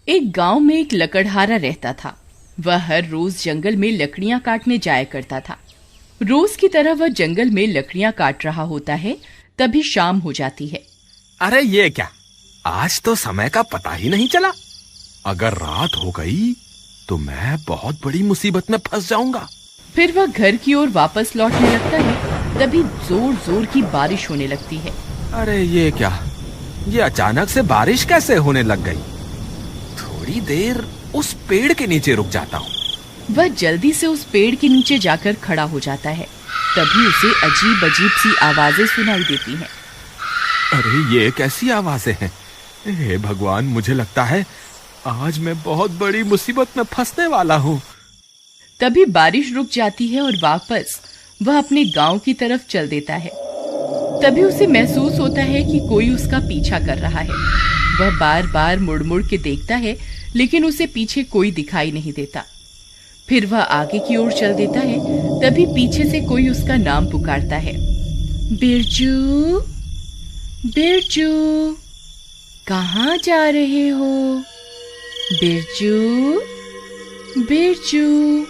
एक गांव में एक लकड़हारा रहता था। वह हर रोज जंगल में लकड़ियां काटने जाया करता था। रोज की तरह वह जंगल में लकड़ियां काट रहा होता है, तभी शाम हो जाती है। अरे ये क्या, आज तो समय का पता ही नहीं चला। अगर रात हो गई तो मैं बहुत बड़ी मुसीबत में फंस जाऊंगा। फिर वह घर की ओर वापस लौटने लगता है, तभी जोर जोर की बारिश होने लगती है। अरे ये क्या, ये अचानक से बारिश कैसे होने लग गई। थोड़ी देर उस पेड़ के नीचे रुक जाता हूँ। वह जल्दी से उस पेड़ के नीचे जाकर खड़ा हो जाता है। तभी उसे अजीब अजीब सी आवाजें सुनाई देती हैं। अरे ये कैसी आवाजें हैं। हे भगवान, मुझे लगता है आज मैं बहुत बड़ी मुसीबत में फंसने वाला हूँ। तभी बारिश रुक जाती है और वापस वह अपने गांव की तरफ चल देता है। तभी उसे महसूस होता है कि कोई उसका पीछा कर रहा है। वह बार बार मुड़ मुड़ के देखता है, लेकिन उसे पीछे कोई दिखाई नहीं देता। फिर वह आगे की ओर चल देता है। तभी पीछे से कोई उसका नाम पुकारता है, बिरजू, बिरजू, कहाँ जा रहे हो? बिरजू, बिरजू।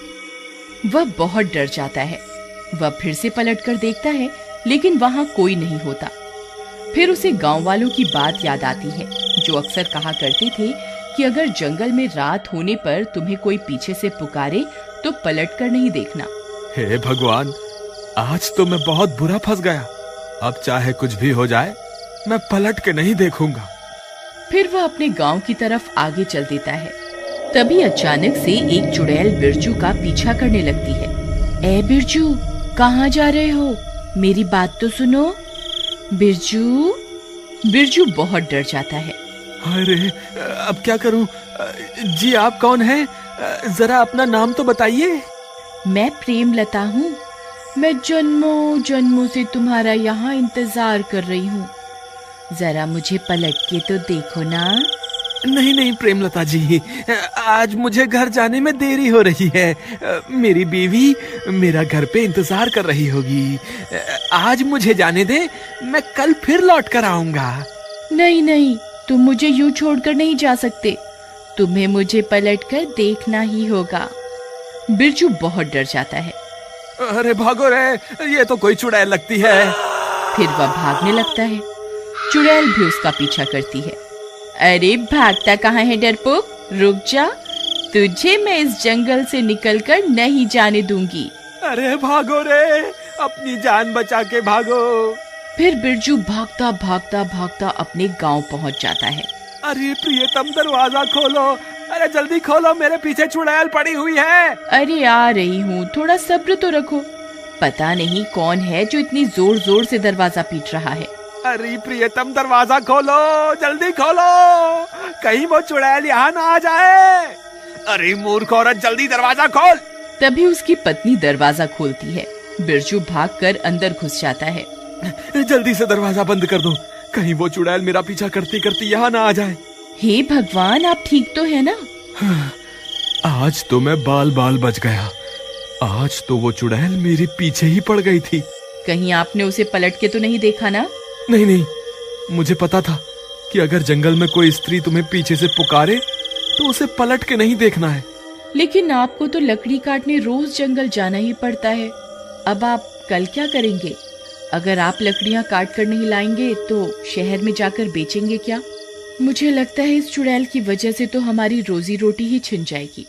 वह बहुत डर जाता है। वह फिर से पलटकर देखता है, लेकिन वहां कोई नहीं होता। फिर उसे गांव वालों की बात याद आती है, जो अक्सर कहा करते थे कि अगर जंगल में रात होने पर तुम्हें कोई पीछे से पुकारे तो पलटकर नहीं देखना। हे भगवान, आज तो मैं बहुत बुरा फंस गया। अब चाहे कुछ भी हो जाए, मैं पलट के नहीं देखूंगा। फिर वह अपने गांव की तरफ आगे चल देता है। तभी अचानक से एक चुड़ैल बिरजू का पीछा करने लगती है। ए बिरजू, कहाँ जा रहे हो? मेरी बात तो सुनो। बिरजू। बिरजू बहुत डर जाता है। अरे अब क्या करूं? जी आप कौन हैं? जरा अपना नाम तो बताइए। मैं प्रेमलता हूँ। मैं जन्मों जन्मों से तुम्हारा यहाँ इंतजार कर रही हूँ। जरा मुझे पलट के तो देखो ना। नहीं नहीं प्रेमलता जी, आज मुझे घर जाने में देरी हो रही है। मेरी बीवी मेरा घर पे इंतजार कर रही होगी। आज मुझे जाने दे, मैं कल फिर लौट कर आऊंगा। नहीं नहीं, तुम मुझे यूं छोड़कर नहीं जा सकते। तुम्हें मुझे पलटकर देखना ही होगा। बिरजू बहुत डर जाता है। अरे भागो रे, ये तो कोई चुड़ैल लगती है। फिर वह भागने लगता है। चुड़ैल भी उसका पीछा करती है। अरे भागता कहाँ है डरपोक, रुक जा, तुझे मैं इस जंगल से निकलकर नहीं जाने दूंगी। अरे भागो रे, अपनी जान बचा के भागो। फिर बिरजू भागता भागता भागता अपने गांव पहुंच जाता है। अरे प्रियतम, दरवाजा खोलो। अरे जल्दी खोलो, मेरे पीछे चुड़ैल पड़ी हुई है। अरे आ रही हूँ, थोड़ा सब्र तो रखो। पता नहीं कौन है जो इतनी जोर जोर से दरवाजा पीट रहा है। अरे प्रियतम, दरवाजा खोलो, जल्दी खोलो, कहीं वो चुड़ैल यहाँ ना आ जाए। अरे मूर्ख औरत, जल्दी दरवाजा खोल। तभी उसकी पत्नी दरवाजा खोलती है। बिरजू भागकर अंदर घुस जाता है। जल्दी से दरवाजा बंद कर दो, कहीं वो चुड़ैल मेरा पीछा करती करती यहाँ ना आ जाए। हे भगवान, आप ठीक तो है ना? आज तो मैं बाल बाल बच गया। आज तो वो चुड़ैल मेरे पीछे ही पड़ गई थी। कहीं आपने उसे पलट के तो नहीं देखा ना? नहीं नहीं, मुझे पता था कि अगर जंगल में कोई स्त्री तुम्हें पीछे से पुकारे तो उसे पलट के नहीं देखना है। लेकिन आपको तो लकड़ी काटने रोज जंगल जाना ही पड़ता है। अब आप कल क्या करेंगे? अगर आप लकड़ियां काट कर नहीं लाएंगे तो शहर में जाकर बेचेंगे क्या? मुझे लगता है इस चुड़ैल की वजह से तो हमारी रोजी रोटी ही छिन जाएगी।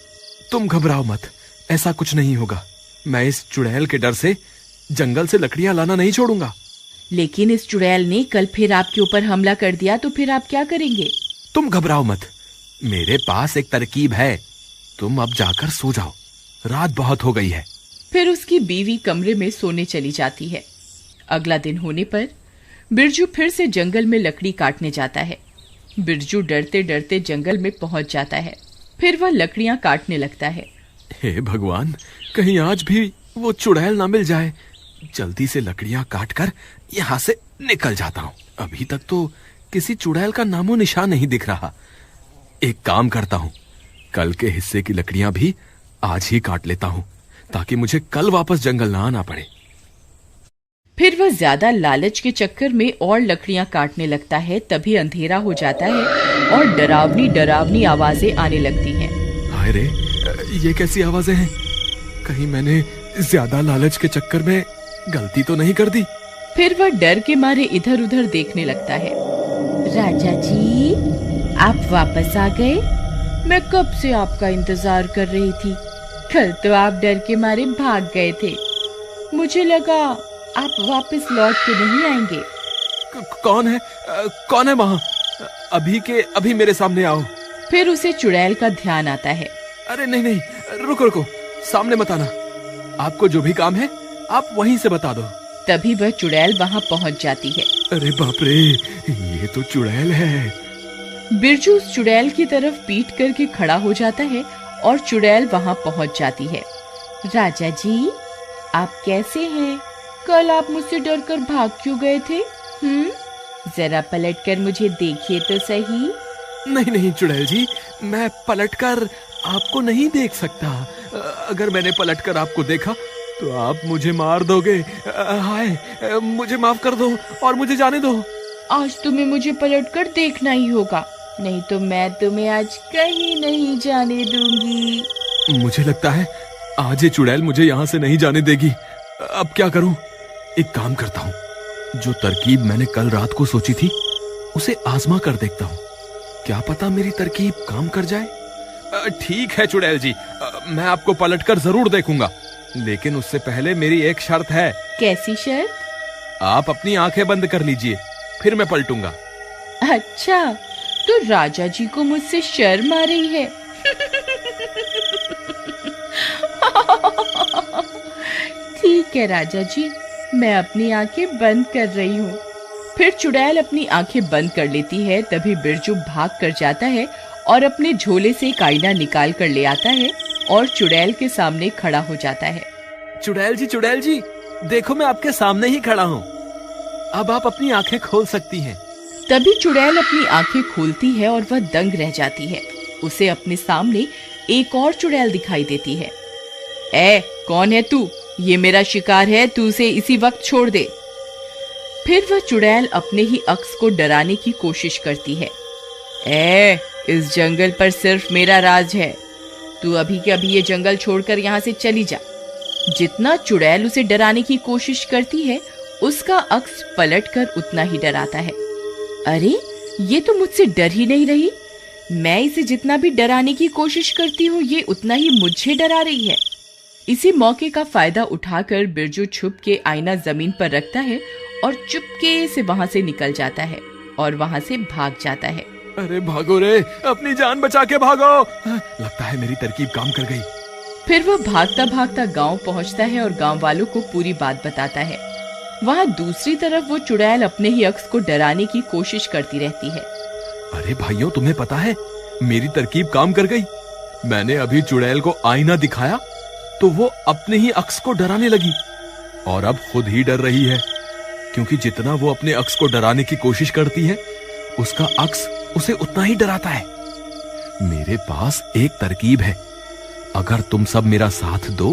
तुम घबराओ मत, ऐसा कुछ नहीं होगा। मैं इस चुड़ैल के डर से जंगल से लकड़ियां लाना नहीं छोड़ूंगा। लेकिन इस चुड़ैल ने कल फिर आपके ऊपर हमला कर दिया तो फिर आप क्या करेंगे? तुम घबराओ मत, मेरे पास एक तरकीब है। तुम अब जाकर सो जाओ, रात बहुत हो गई है। फिर उसकी बीवी कमरे में सोने चली जाती है। अगला दिन होने पर बिरजू फिर से जंगल में लकड़ी काटने जाता है। बिरजू डरते डरते जंगल में पहुंच जाता है। फिर वह लकड़ियां काटने लगता है। हे भगवान, कहीं आज भी वो चुड़ैल ना मिल जाए। जल्दी से लकड़ियां काटकर यहाँ से निकल जाता हूँ। अभी तक तो किसी चुड़ैल का नामो निशान नहीं दिख रहा। एक काम करता हूँ, कल के हिस्से की लकड़ियां भी आज ही काट लेता हूँ, ताकि मुझे कल वापस जंगल ना आना पड़े। फिर वह ज्यादा लालच के चक्कर में और लकड़ियां काटने लगता है। तभी अंधेरा हो जाता है और डरावनी डरावनी आवाजें आने लगती हैं। हाय रे, ये कैसी आवाजें हैं? कहीं मैंने ज्यादा लालच के चक्कर में गलती तो नहीं कर दी? फिर वह डर के मारे इधर उधर देखने लगता है। राजा जी, आप वापस आ गए? मैं कब से आपका इंतजार कर रही थी। कल तो आप डर के मारे भाग गए थे। मुझे लगा आप वापस लौट के नहीं आएंगे। कौन है वहाँ? अभी के अभी मेरे सामने आओ। फिर उसे चुड़ैल का ध्यान आता है। अरे नहीं, रुको, सामने मत आना। आपको जो भी काम है आप वहीं से बता दो। तभी वह चुड़ैल वहाँ पहुँच जाती है। अरे बाप रे, ये तो चुड़ैल है। बिरजू उस चुड़ैल की तरफ पीठ करके खड़ा हो जाता है और चुड़ैल वहाँ पहुँच जाती है। राजा जी, आप कैसे हैं? कल आप मुझसे डरकर भाग क्यों गए थे? जरा पलटकर मुझे देखिए तो सही। नहीं चुड़ैल जी, मैं पलटकर आपको नहीं देख सकता। अगर मैंने पलटकर आपको देखा तो आप मुझे मार दोगे। हाय, मुझे माफ कर दो और मुझे जाने दो। आज तुम्हें मुझे पलटकर देखना ही होगा, नहीं तो मैं तुम्हें आज कहीं नहीं जाने दूंगी। मुझे लगता है आज ये चुड़ैल मुझे यहाँ से नहीं जाने देगी। अब क्या करूं? एक काम करता हूँ, जो तरकीब मैंने कल रात को सोची थी उसे आजमा कर देखता हूँ। क्या पता मेरी तरकीब काम कर जाए। ठीक है चुड़ैल जी, मैं आपको पलटकर जरूर देखूंगा, लेकिन उससे पहले मेरी एक शर्त है। कैसी शर्त? आप अपनी आंखें बंद कर लीजिए, फिर मैं पलटूंगा। अच्छा, तो राजा जी को मुझसे शर्म आ रही है। ठीक है राजा जी, मैं अपनी आंखें बंद कर रही हूँ। फिर चुड़ैल अपनी आंखें बंद कर लेती है। तभी बिरजू भाग कर जाता है और अपने झोले से एक आईना निकाल कर ले आता है और चुड़ैल के सामने खड़ा हो जाता है। चुड़ैल जी, देखो मैं आपके सामने ही खड़ा हूँ। अब आप अपनी आंखें खोल सकती हैं। तभी चुड़ैल अपनी आंखें खोलती है और वह दंग रह जाती है। उसे अपने सामने एक और चुड़ैल दिखाई देती है। कौन है तू? ये मेरा शिकार है, तू उसे इसी वक्त छोड़ दे। फिर वह चुड़ैल अपने ही अक्स को डराने की कोशिश करती है। इस जंगल पर सिर्फ मेरा राज है, तू अभी के अभी ये जंगल छोड़कर यहाँ से चली जा। जितना चुड़ैल उसे डराने की कोशिश करती है, उसका अक्स पलटकर उतना ही डराता है। अरे, ये तो मुझसे डर ही नहीं रही। मैं इसे जितना भी डराने की कोशिश करती हूँ, ये उतना ही मुझे डरा रही है। इसी मौके का फायदा उठाकर बिरजू छुप के आईना जमीन पर रखता है और चुपके से वहाँ से निकल जाता है और वहाँ से भाग जाता है। अरे भागो रे, अपनी जान बचा के भागो। लगता है मेरी तरकीब काम कर गई। फिर वह भागता भागता गांव पहुँचता है और गांव वालों को पूरी बात बताता है। वहाँ दूसरी तरफ वो चुड़ैल अपने ही अक्स को डराने की कोशिश करती रहती है। अरे भाइयों, तुम्हें पता है मेरी तरकीब काम कर गई। मैंने अभी चुड़ैल को आईना दिखाया तो वो अपने ही अक्स को डराने लगी और अब खुद ही डर रही है, क्योंकि जितना वो अपने अक्स को डराने की कोशिश करती है, उसका अक्स उसे उतना ही डराता है। मेरे पास एक तरकीब है, अगर तुम सब मेरा साथ दो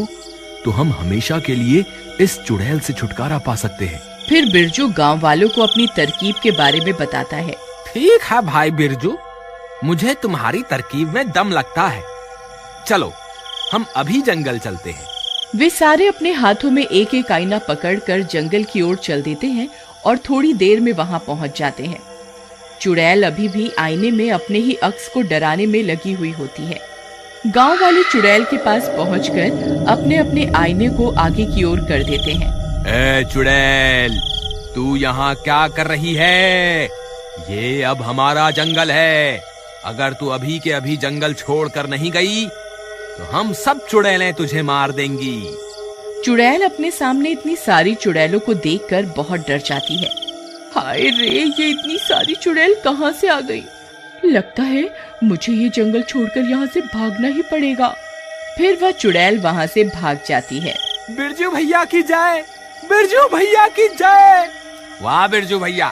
तो हम हमेशा के लिए इस चुड़ैल से छुटकारा पा सकते हैं। फिर बिरजू गांव वालों को अपनी तरकीब के बारे में बताता है। ठीक है भाई बिरजू, मुझे तुम्हारी तरकीब में दम लगता है। चलो हम अभी जंगल चलते हैं। वे सारे अपने हाथों में एक एक आईना पकड़कर जंगल की ओर चल देते हैं और थोड़ी देर में वहां पहुंच जाते हैं। चुड़ैल अभी भी आईने में अपने ही अक्स को डराने में लगी हुई होती है। गांव वाले चुड़ैल के पास पहुंचकर अपने अपने आईने को आगे की ओर कर देते हैं। चुड़ैल, तू यहाँ क्या कर रही है? ये अब हमारा जंगल है। अगर तू अभी के अभी जंगल छोड़कर नहीं गई तो हम सब चुड़ैलें तुझे मार देंगी। चुड़ैल अपने सामने इतनी सारी चुड़ैलों को देखकर बहुत डर जाती है। हाय रे, ये इतनी सारी चुड़ैल कहाँ से आ गई? लगता है मुझे ये जंगल छोड़कर यहाँ से भागना ही पड़ेगा। फिर वह चुड़ैल वहाँ से भाग जाती है। बिरजू भैया की जय, बिरजू भैया की जय। वाह बिरजू भैया,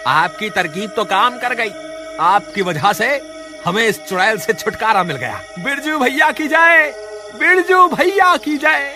आपकी तरकीब तो काम कर गई। आपकी वजह से हमें इस चुड़ैल से छुटकारा मिल गया। बिरजू भैया की जय, बिरजू भैया की जय।